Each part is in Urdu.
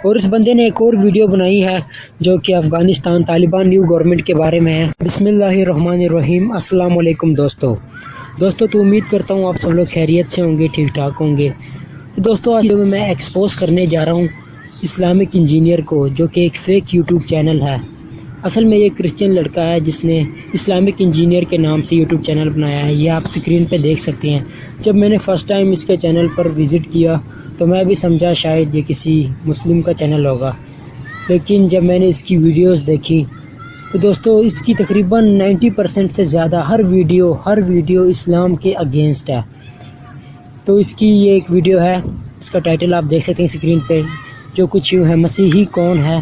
اور اس بندے نے ایک اور ویڈیو بنائی ہے جو کہ افغانستان طالبان نیو گورنمنٹ کے بارے میں ہے۔ بسم اللہ الرحمن الرحیم۔ السلام علیکم دوستو تو امید کرتا ہوں آپ سب لوگ خیریت سے ہوں گے، ٹھیک ٹھاک ہوں گے۔ دوستو آج میں ایکسپوز کرنے جا رہا ہوں اسلامک انجینئر کو، جو کہ ایک فیک یوٹیوب چینل ہے۔ اصل میں یہ کرسچن لڑکا ہے جس نے اسلامک انجینئر کے نام سے یوٹیوب چینل بنایا ہے، یہ آپ سکرین پہ دیکھ سکتے ہیں۔ جب میں نے فرسٹ ٹائم اس کے چینل پر وزٹ کیا تو میں بھی سمجھا شاید یہ کسی مسلم کا چینل ہوگا، لیکن جب میں نے اس کی ویڈیوز دیکھی تو دوستو اس کی تقریباً 90% سے زیادہ ہر ویڈیو اسلام کے اگینسٹ ہے۔ تو اس کی یہ ایک ویڈیو ہے، اس کا ٹائٹل آپ دیکھ سکتے ہیں اسکرین پہ، جو کچھ یوں ہے: مسیحی کون ہے،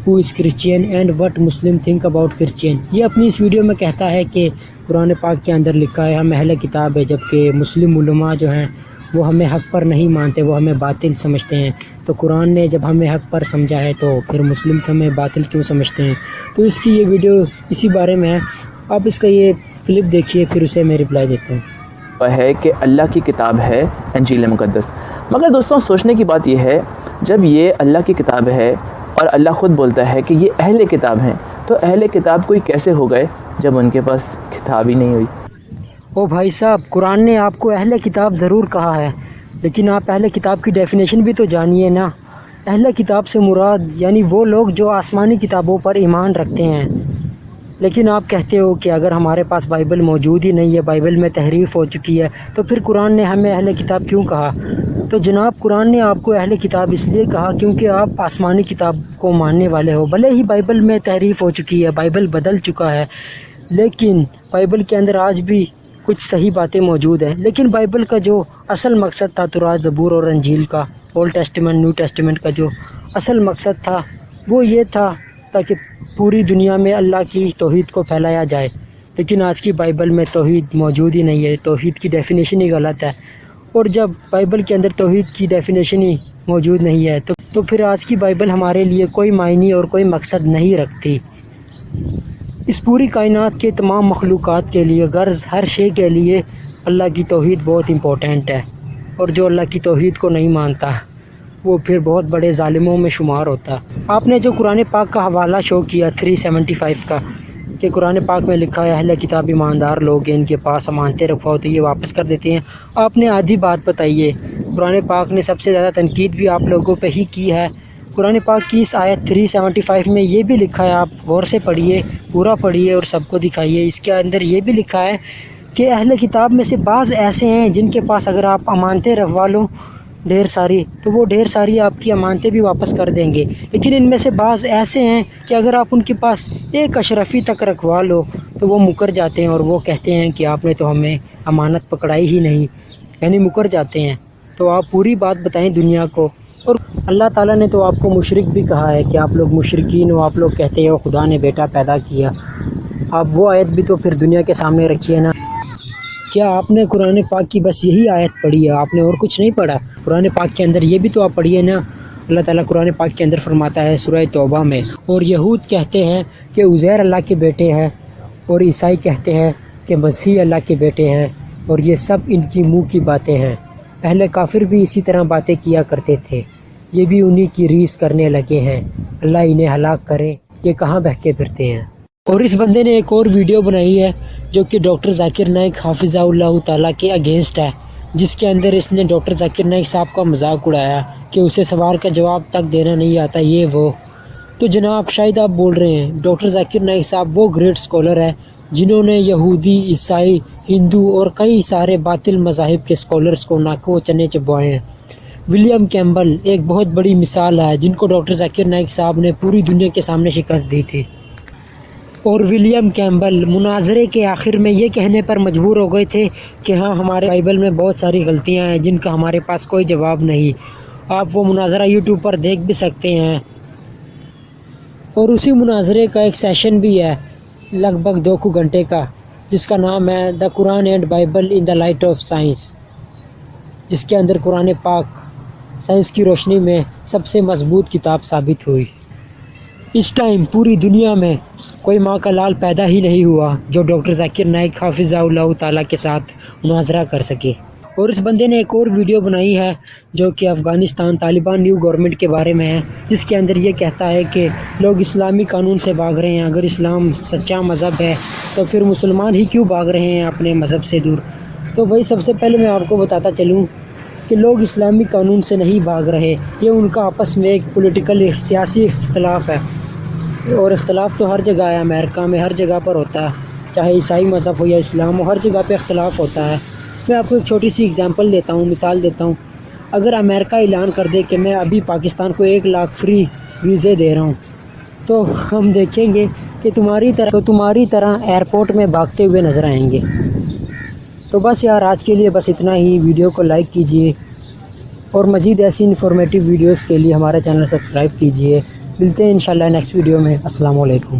who is Christian and what Muslim think about Christian. یہ اپنی اس ویڈیو میں کہتا ہے کہ قرآن پاک کے اندر لکھا ہے ہم اہل کتاب ہے، جبکہ مسلم علماء جو ہیں وہ ہمیں حق پر نہیں مانتے، وہ ہمیں باطل سمجھتے ہیں۔ تو قرآن نے جب ہمیں حق پر سمجھا ہے تو پھر مسلم ہمیں باطل کیوں سمجھتے ہیں؟ تو اس کی یہ ویڈیو اسی بارے میں ہے، آپ اس کا یہ کلپ دیکھیے پھر اسے میں رپلائی دیتا ہوں۔ ہے کہ اللہ کی کتاب ہے انجیل مقدس، مگر دوستوں سوچنے کی بات یہ ہے جب یہ اللہ کی کتاب ہے اور اللہ خود بولتا ہے کہ یہ اہل کتاب ہیں، تو اہل کتاب کوئی کیسے ہو گئے جب ان کے پاس کتاب ہی نہیں ہوئی؟ او بھائی صاحب، قرآن نے آپ کو اہل کتاب ضرور کہا ہے، لیکن آپ اہل کتاب کی ڈیفینیشن بھی تو جانیے نا۔ اہل کتاب سے مراد یعنی وہ لوگ جو آسمانی کتابوں پر ایمان رکھتے ہیں، لیکن آپ کہتے ہو کہ اگر ہمارے پاس بائبل موجود ہی نہیں ہے، بائبل میں تحریف ہو چکی ہے، تو پھر قرآن نے ہمیں اہل کتاب کیوں کہا؟ تو جناب قرآن نے آپ کو اہل کتاب اس لیے کہا کیونکہ آپ آسمانی کتاب کو ماننے والے ہو۔ بھلے ہی بائبل میں تحریف ہو چکی ہے، بائبل بدل چکا ہے، لیکن بائبل کے اندر آج بھی کچھ صحیح باتیں موجود ہیں۔ لیکن بائبل کا جو اصل مقصد تھا، تورات، زبور اور انجیل کا، اولڈ ٹیسٹمنٹ، نیو ٹیسٹمنٹ کا جو اصل مقصد تھا وہ یہ تھا تاکہ پوری دنیا میں اللہ کی توحید کو پھیلایا جائے۔ لیکن آج کی بائبل میں توحید موجود ہی نہیں ہے، توحید کی ڈیفینیشن ہی غلط ہے۔ اور جب بائبل کے اندر توحید کی ڈیفینیشن ہی موجود نہیں ہے تو پھر آج کی بائبل ہمارے لیے کوئی معنی اور کوئی مقصد نہیں رکھتی۔ اس پوری کائنات کے تمام مخلوقات کے لیے، غرض ہر شے کے لیے اللہ کی توحید بہت امپورٹنٹ ہے، اور جو اللہ کی توحید کو نہیں مانتا وہ پھر بہت بڑے ظالموں میں شمار ہوتا۔ آپ نے جو قرآن پاک کا حوالہ شو کیا 375 کا، کہ قرآن پاک میں لکھا ہے اہل کتاب ایماندار لوگ ہیں، ان کے پاس امانتیں رکھواؤ تو یہ واپس کر دیتے ہیں، آپ نے آدھی بات بتائی ہے۔ قرآن پاک نے سب سے زیادہ تنقید بھی آپ لوگوں پہ ہی کی ہے۔ قرآن پاک کی اس آیت 375 میں یہ بھی لکھا ہے، آپ غور سے پڑھیے، پورا پڑھیے اور سب کو دکھائیے۔ اس کے اندر یہ بھی لکھا ہے کہ اہل کتاب میں سے بعض ایسے ہیں جن کے پاس اگر آپ امانتیں رکھوا لو ڈھیر ساری، تو وہ ڈھیر ساری آپ کی امانتیں بھی واپس کر دیں گے، لیکن ان میں سے بعض ایسے ہیں کہ اگر آپ ان کے پاس ایک اشرفی تک رکھوا لو تو وہ مکر جاتے ہیں، اور وہ کہتے ہیں کہ آپ نے تو ہمیں امانت پکڑائی ہی نہیں، یعنی مکر جاتے ہیں۔ تو آپ پوری بات بتائیں دنیا کو۔ اور اللہ تعالیٰ نے تو آپ کو مشرک بھی کہا ہے کہ آپ لوگ مشرکین ہو، آپ لوگ کہتے ہو خدا نے بیٹا پیدا کیا۔ آپ وہ آیت بھی تو پھر دنیا کے سامنے رکھیے نا۔ کیا آپ نے قرآن پاک کی بس یہی آیت پڑھی ہے؟ آپ نے اور کچھ نہیں پڑھا؟ قرآن پاک کے اندر یہ بھی تو آپ پڑھیے نا۔ اللہ تعالیٰ قرآن پاک کے اندر فرماتا ہے سورہ توبہ میں، اور یہود کہتے ہیں کہ عزیر اللہ کے بیٹے ہیں، اور عیسائی کہتے ہیں کہ مسیح اللہ کے بیٹے ہیں، اور یہ سب ان کی منہ کی باتیں ہیں۔ پہلے کافر بھی اسی طرح باتیں کیا کرتے تھے، یہ بھی انہی کی ریس کرنے لگے ہیں، اللہ انہیں ہلاک کرے، یہ کہاں بہکے پھرتے ہیں۔ اور اس بندے نے ایک اور ویڈیو بنائی ہے جو کہ ڈاکٹر ذاکر نائک حافظہ اللہ تعالیٰ کے اگینسٹ ہے، جس کے اندر اس نے ڈاکٹر ذاکر نائک صاحب کا مذاق اڑایا کہ اسے سوال کا جواب تک دینا نہیں آتا، یہ وہ۔ تو جناب شاید آپ بول رہے ہیں ڈاکٹر ذاکر نائک صاحب وہ گریٹ اسکالر ہے جنہوں نے یہودی، عیسائی، ہندو اور کئی سارے باطل مذاہب کے اسکالرس کو ناکو چنے چبوائے ہیں۔ ولیم کیمبل ایک بہت بڑی مثال ہے جن کو ڈاکٹر ذاکر نائک صاحب نے پوری دنیا کے سامنے شکست دی تھی۔ اور ولیم کیمبل مناظرے کے آخر میں یہ کہنے پر مجبور ہو گئے تھے کہ ہاں ہمارے بائبل میں بہت ساری غلطیاں ہیں جن کا ہمارے پاس کوئی جواب نہیں۔ آپ وہ مناظرہ یوٹیوب پر دیکھ بھی سکتے ہیں۔ اور اسی مناظرے کا ایک سیشن بھی ہے لگ بھگ 2 گھنٹے کا، جس کا نام ہے the Quran and Bible in the light of science, جس کے اندر قرآن پاک سائنس کی روشنی میں سب سے مضبوط کتاب ثابت ہوئی۔ اس ٹائم پوری دنیا میں کوئی ماں کا لال پیدا ہی نہیں ہوا جو ڈاکٹر ذاکر نائک حافظہ اللہ تعالیٰ کے ساتھ مناظرہ کر سکے۔ اور اس بندے نے ایک اور ویڈیو بنائی ہے جو کہ افغانستان طالبان نیو گورنمنٹ کے بارے میں ہے، جس کے اندر یہ کہتا ہے کہ لوگ اسلامی قانون سے بھاگ رہے ہیں، اگر اسلام سچا مذہب ہے تو پھر مسلمان ہی کیوں بھاگ رہے ہیں اپنے مذہب سے دور۔ تو بھائی سب سے پہلے میں آپ کو بتاتا چلوں کہ لوگ اسلامی قانون سے نہیں بھاگ رہے، یہ ان کا آپس میں ایک پولیٹیکل سیاسی اختلاف ہے، اور اختلاف تو ہر جگہ ہے، امریکہ میں ہر جگہ پر ہوتا ہے، چاہے عیسائی مذہب ہو یا اسلام ہو، ہر جگہ پہ اختلاف ہوتا ہے۔ میں آپ کو ایک چھوٹی سی اگزامپل دیتا ہوں، مثال دیتا ہوں۔ اگر امریکہ اعلان کر دے کہ میں ابھی پاکستان کو 1 لاکھ فری ویزے دے رہا ہوں، تو ہم دیکھیں گے کہ تمہاری طرح ایئرپورٹ میں بھاگتے ہوئے نظر آئیں گے۔ تو بس یار آج کے لیے بس اتنا ہی، ویڈیو کو لائک کیجئے اور مزید ایسی انفارمیٹیو ویڈیوز کے لیے ہمارا چینل سبسکرائب کیجئے۔ ملتے ہیں انشاءاللہ نیکسٹ ویڈیو میں۔ السلام علیکم۔